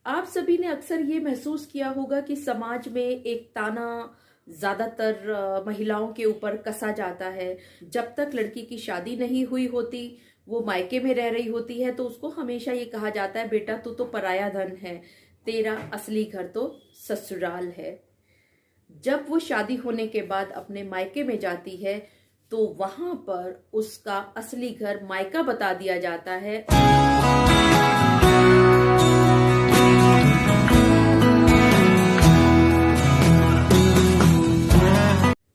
आप सभी ने अक्सर ये महसूस किया होगा कि समाज में एक ताना ज्यादातर महिलाओं के ऊपर कसा जाता है। जब तक लड़की की शादी नहीं हुई होती, वो मायके में रह रही होती है, तो उसको हमेशा ये कहा जाता है, बेटा तू तो पराया धन है, तेरा असली घर तो ससुराल है। जब वो शादी होने के बाद अपने मायके में जाती है, तो वहां पर उसका असली घर मायका बता दिया जाता है।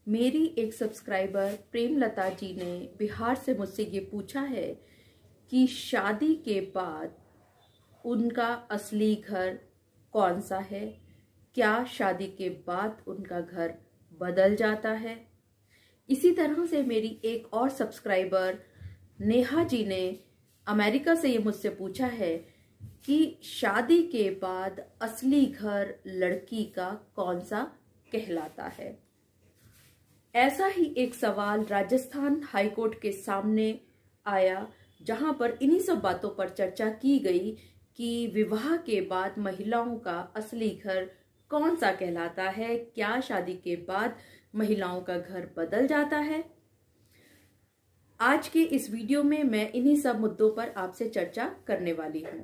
मेरी एक सब्सक्राइबर प्रेमलता जी ने बिहार से मुझसे ये पूछा है कि शादी के बाद उनका असली घर कौन सा है, क्या शादी के बाद उनका घर बदल जाता है। इसी तरह से मेरी एक और सब्सक्राइबर नेहा जी ने अमेरिका से ये मुझसे पूछा है कि शादी के बाद असली घर लड़की का कौन सा कहलाता है। ऐसा ही एक सवाल राजस्थान हाईकोर्ट के सामने आया, जहां पर इन्हीं सब बातों पर चर्चा की गई कि विवाह के बाद महिलाओं का असली घर कौन सा कहलाता है, क्या शादी के बाद महिलाओं का घर बदल जाता है। आज के इस वीडियो में मैं इन्हीं सब मुद्दों पर आपसे चर्चा करने वाली हूं।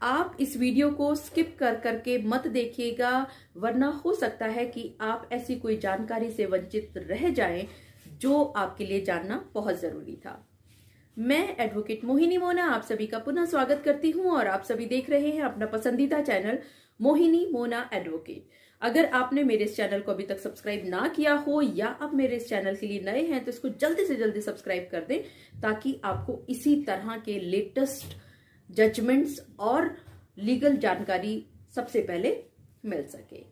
आप इस वीडियो को स्किप कर करके मत देखिएगा, वरना हो सकता है कि आप ऐसी कोई जानकारी से वंचित रह जाएं जो आपके लिए जानना बहुत जरूरी था। मैं एडवोकेट मोहिनी मोना आप सभी का पुनः स्वागत करती हूं और आप सभी देख रहे हैं अपना पसंदीदा चैनल मोहिनी मोना एडवोकेट। अगर आपने मेरे इस चैनल को अभी तक सब्सक्राइब ना किया हो या आप मेरे इस चैनल के लिए नए हैं, तो इसको जल्दी से जल्दी सब्सक्राइब कर दें, ताकि आपको इसी तरह के लेटेस्ट जजमेंट्स और लीगल जानकारी सबसे पहले मिल सके।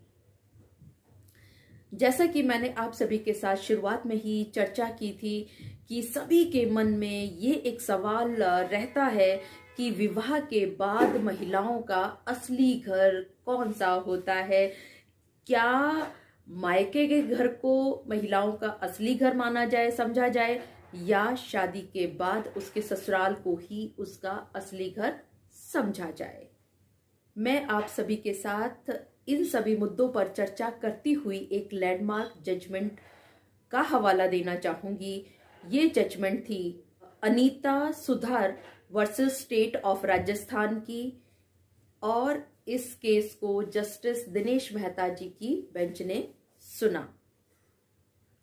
जैसा कि मैंने आप सभी के साथ शुरुआत में ही चर्चा की थी कि सभी के मन में ये एक सवाल रहता है कि विवाह के बाद महिलाओं का असली घर कौन सा होता है। क्या मायके के घर को महिलाओं का असली घर माना जाए, समझा जाए, या शादी के बाद उसके ससुराल को ही उसका असली घर समझा जाए। मैं आप सभी के साथ इन सभी मुद्दों पर चर्चा करती हुई एक लैंडमार्क जजमेंट का हवाला देना चाहूंगी। ये जजमेंट थी अनीता सुधार वर्सेस स्टेट ऑफ राजस्थान की, और इस केस को जस्टिस दिनेश मेहता जी की बेंच ने सुना।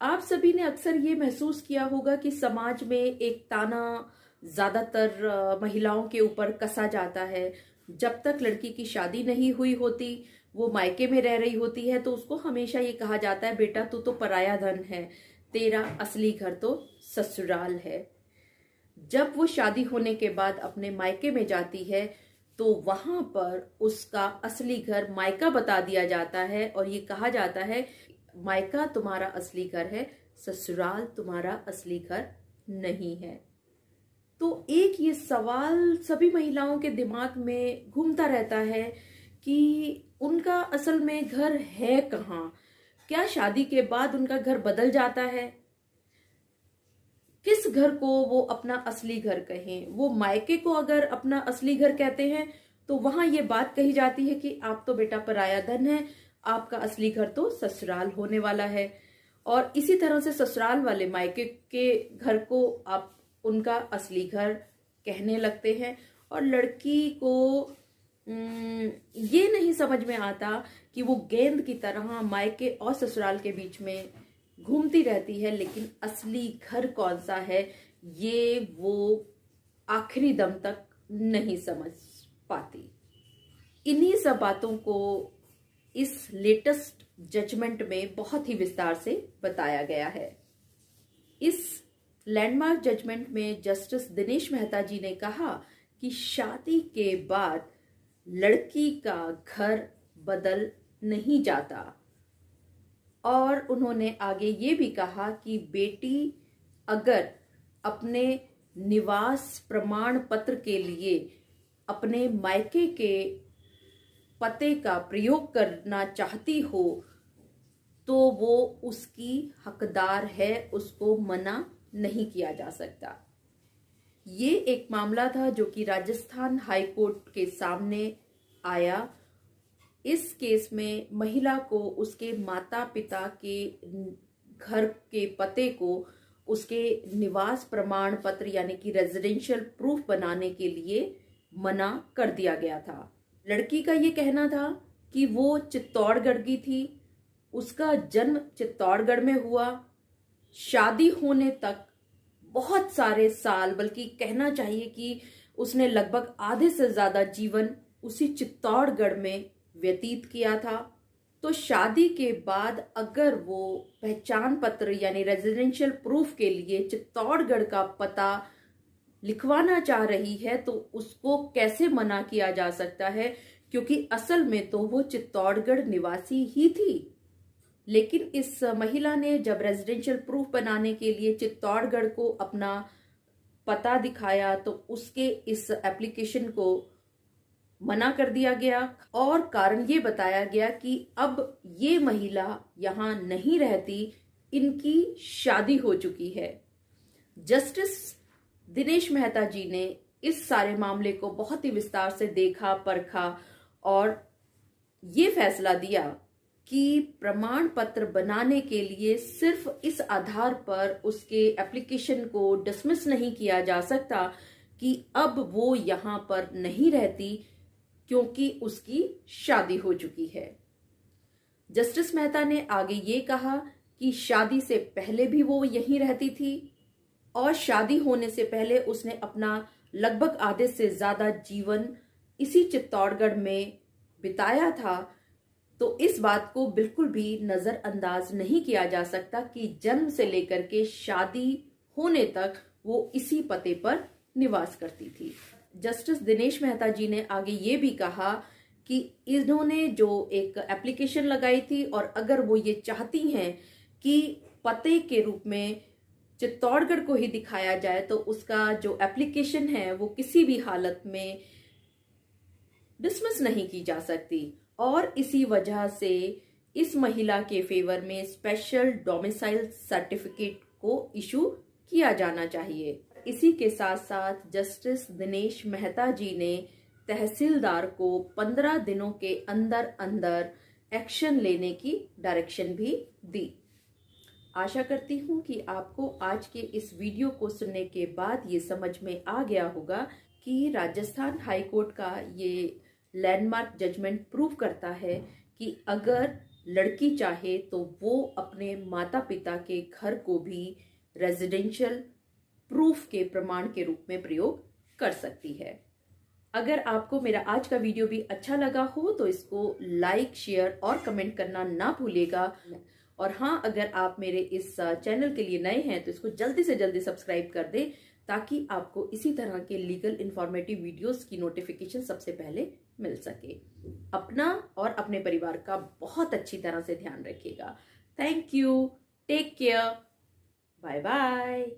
आप सभी ने अक्सर ये महसूस किया होगा कि समाज में एक ताना ज्यादातर महिलाओं के ऊपर कसा जाता है। जब तक लड़की की शादी नहीं हुई होती, वो मायके में रह रही होती है, तो उसको हमेशा ये कहा जाता है, बेटा तू तो पराया धन है, तेरा असली घर तो ससुराल है। जब वो शादी होने के बाद अपने मायके में जाती है, तो वहां पर उसका असली घर मायका बता दिया जाता है और ये कहा जाता है, मायका तुम्हारा असली घर है, ससुराल तुम्हारा असली घर नहीं है। तो एक ये सवाल सभी महिलाओं के दिमाग में घूमता रहता है कि उनका असल में घर है कहाँ। क्या शादी के बाद उनका घर बदल जाता है? किस घर को वो अपना असली घर कहें? वो मायके को अगर अपना असली घर कहते हैं, तो वहां ये बात कही जाती है कि आप तो बेटा पराया धन है, आपका असली घर तो ससुराल होने वाला है। और इसी तरह से ससुराल वाले मायके के घर को आप उनका असली घर कहने लगते हैं। और लड़की को ये नहीं समझ में आता कि वो गेंद की तरह मायके और ससुराल के बीच में घूमती रहती है, लेकिन असली घर कौन सा है ये वो आखिरी दम तक नहीं समझ पाती। इन्हीं सब बातों को इस लेटेस्ट जजमेंट में बहुत ही विस्तार से बताया गया है। इस लैंडमार्क जजमेंट में जस्टिस दिनेश मेहता जी ने कहा कि शादी के बाद लड़की का घर बदल नहीं जाता, और उन्होंने आगे ये भी कहा कि बेटी अगर अपने निवास प्रमाण पत्र के लिए अपने मायके के पते का प्रयोग करना चाहती हो, तो वो उसकी हकदार है, उसको मना नहीं किया जा सकता। ये एक मामला था जो कि राजस्थान हाई कोर्ट के सामने आया। इस केस में महिला को उसके माता पिता के घर के पते को उसके निवास प्रमाण पत्र यानी कि रेजिडेंशियल प्रूफ बनाने के लिए मना कर दिया गया था। लड़की का ये कहना था कि वो चित्तौड़गढ़ की थी, उसका जन्म चित्तौड़गढ़ में हुआ, शादी होने तक बहुत सारे साल, बल्कि कहना चाहिए कि उसने लगभग आधे से ज्यादा जीवन उसी चित्तौड़गढ़ में व्यतीत किया था। तो शादी के बाद अगर वो पहचान पत्र यानी रेजिडेंशियल प्रूफ के लिए चित्तौड़गढ़ का पता लिखवाना चाह रही है तो उसको कैसे मना किया जा सकता है, क्योंकि असल में तो वो चित्तौड़गढ़ निवासी ही थी। लेकिन इस महिला ने जब रेजिडेंशियल प्रूफ बनाने के लिए चित्तौड़गढ़ को अपना पता दिखाया तो उसके इस एप्लीकेशन को मना कर दिया गया और कारण ये बताया गया कि अब ये महिला यहां नहीं रहती, इनकी शादी हो चुकी है। जस्टिस दिनेश मेहता जी ने इस सारे मामले को बहुत ही विस्तार से देखा, परखा और ये फैसला दिया कि प्रमाण पत्र बनाने के लिए सिर्फ इस आधार पर उसके एप्लीकेशन को डिसमिस नहीं किया जा सकता कि अब वो यहां पर नहीं रहती क्योंकि उसकी शादी हो चुकी है। जस्टिस मेहता ने आगे ये कहा कि शादी से पहले भी वो यहीं रहती थी और शादी होने से पहले उसने अपना लगभग आधे से ज्यादा जीवन इसी चित्तौड़गढ़ में बिताया था। तो इस बात को बिल्कुल भी नजरअंदाज नहीं किया जा सकता कि जन्म से लेकर के शादी होने तक वो इसी पते पर निवास करती थी। जस्टिस दिनेश मेहता जी ने आगे ये भी कहा कि इन्होंने जो एक एप्लीकेशन लगाई थी और अगर वो ये चाहती हैं कि पते के रूप में चित्तौड़गढ़ को ही दिखाया जाए तो उसका जो एप्लीकेशन है वो किसी भी हालत में डिसमिस नहीं की जा सकती और इसी वजह से इस महिला के फेवर में स्पेशल डोमिसाइल सर्टिफिकेट को इशू किया जाना चाहिए। इसी के साथ साथ जस्टिस दिनेश मेहता जी ने तहसीलदार को 15 दिनों के अंदर अंदर एक्शन लेने की डायरेक्शन भी दी। आशा करती हूँ कि आपको आज के इस वीडियो को सुनने के बाद ये समझ में आ गया होगा कि राजस्थान हाई कोर्ट का ये लैंडमार्क जजमेंट प्रूव करता है कि अगर लड़की चाहे तो वो अपने माता पिता के घर को भी रेजिडेंशियल प्रूफ के प्रमाण के रूप में प्रयोग कर सकती है। अगर आपको मेरा आज का वीडियो भी अच्छा लगा हो तो इसको लाइक, शेयर और कमेंट करना ना भूलिएगा। और हाँ, अगर आप मेरे इस चैनल के लिए नए हैं तो इसको जल्दी से जल्दी सब्सक्राइब कर दें ताकि आपको इसी तरह के लीगल इंफॉर्मेटिव वीडियोस की नोटिफिकेशन सबसे पहले मिल सके। अपना और अपने परिवार का बहुत अच्छी तरह से ध्यान रखिएगा। Thank you, take care, bye bye.